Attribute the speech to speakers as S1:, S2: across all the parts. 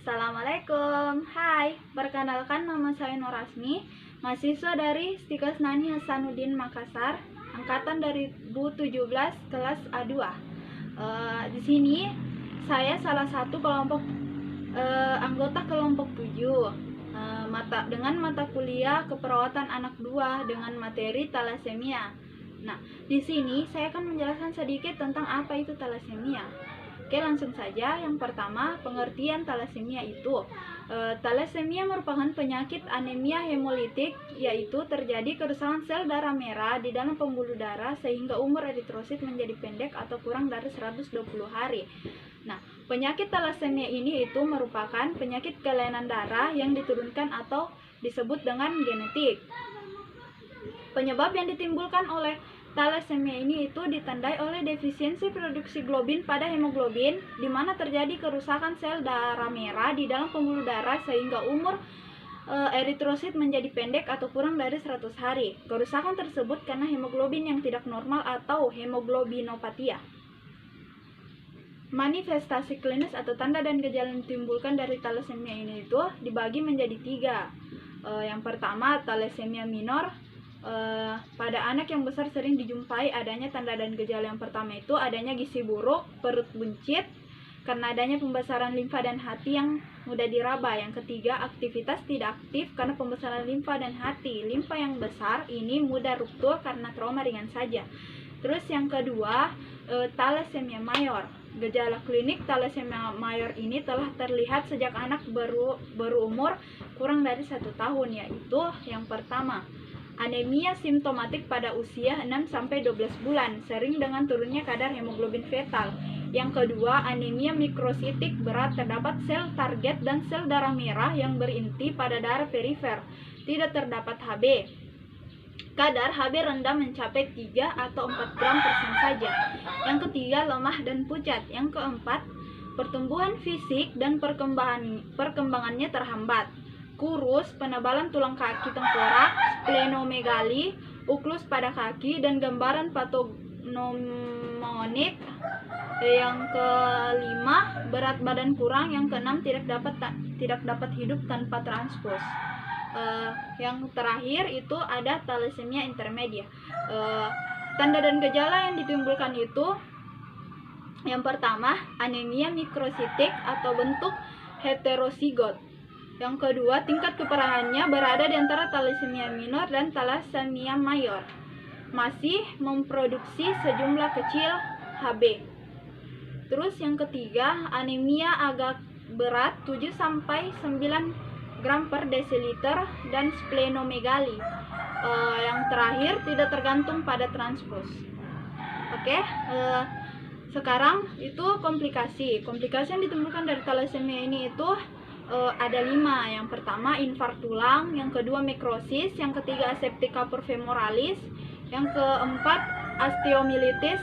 S1: Assalamualaikum. Hai, perkenalkan nama saya Norasmi, mahasiswa dari Stikas Nani Hasanuddin Makassar, angkatan 2017 kelas A2. Di sini saya salah satu anggota kelompok 7 dengan mata kuliah keperawatan anak 2 dengan materi talasemia. Nah, di sini saya akan menjelaskan sedikit tentang apa itu talasemia. Oke, langsung saja. Yang pertama, pengertian talasemia itu. Talasemia merupakan penyakit anemia hemolitik, yaitu terjadi kerusakan sel darah merah di dalam pembuluh darah sehingga umur eritrosit menjadi pendek atau kurang dari 120 hari. Nah, penyakit talasemia ini itu merupakan penyakit kelainan darah yang diturunkan atau disebut dengan genetik. Penyebab yang ditimbulkan oleh talasemia ini itu ditandai oleh defisiensi produksi globin pada hemoglobin, di mana terjadi kerusakan sel darah merah di dalam pembuluh darah sehingga umur eritrosit menjadi pendek atau kurang dari 100 hari. Kerusakan tersebut karena hemoglobin yang tidak normal atau hemoglobinopatia. Manifestasi klinis atau tanda dan gejala yang ditimbulkan dari talasemia ini itu dibagi menjadi 3. Yang pertama, talasemia minor. Pada anak yang besar sering dijumpai adanya tanda dan gejala. Yang pertama itu adanya gizi buruk, perut buncit, karena adanya pembesaran limfa dan hati yang mudah diraba. Yang ketiga, aktivitas tidak aktif karena pembesaran limfa dan hati. Limfa yang besar ini mudah ruptur karena trauma ringan saja. Terus yang kedua, talasemia mayor. Gejala klinik talasemia mayor ini telah terlihat sejak anak berumur kurang dari 1 tahun, yaitu yang pertama, anemia simptomatik pada usia 6-12 bulan, sering dengan turunnya kadar hemoglobin fetal. Yang kedua, anemia mikrositik berat, terdapat sel target dan sel darah merah yang berinti pada darah perifer. Tidak terdapat Hb. Kadar Hb rendah mencapai 3 atau 4 gram per sen saja. Yang ketiga, lemah dan pucat. Yang keempat, pertumbuhan fisik dan perkembangannya terhambat. Kurus, penebalan tulang kaki tengkorak, splenomegali, uklus pada kaki, dan gambaran patognomonik. Yang kelima, berat badan kurang. Yang keenam, tidak dapat hidup tanpa transpos. Yang terakhir itu ada talasemia intermedia. Tanda dan gejala yang ditimbulkan itu, yang pertama, anemia mikrositik atau bentuk heterozigot. Yang kedua, tingkat keparahannya berada di antara talasemia minor dan talasemia mayor. Masih memproduksi sejumlah kecil Hb. Terus yang ketiga, anemia agak berat 7-9 gram per desiliter dan splenomegali. Yang terakhir, tidak tergantung pada transpos. Oke, sekarang itu komplikasi yang ditimbulkan dari talasemia ini itu ada 5. Yang pertama, infark tulang. Yang kedua, nekrosis. Yang ketiga, aseptika femoralis. Yang keempat, osteomilitis.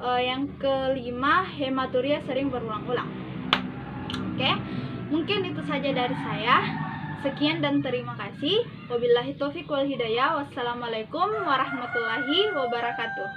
S1: Yang kelima, hematuria sering berulang-ulang. Oke, mungkin itu saja dari saya. Sekian dan terima kasih. Wabillahi taufiq wal hidayah. Wassalamualaikum warahmatullahi wabarakatuh.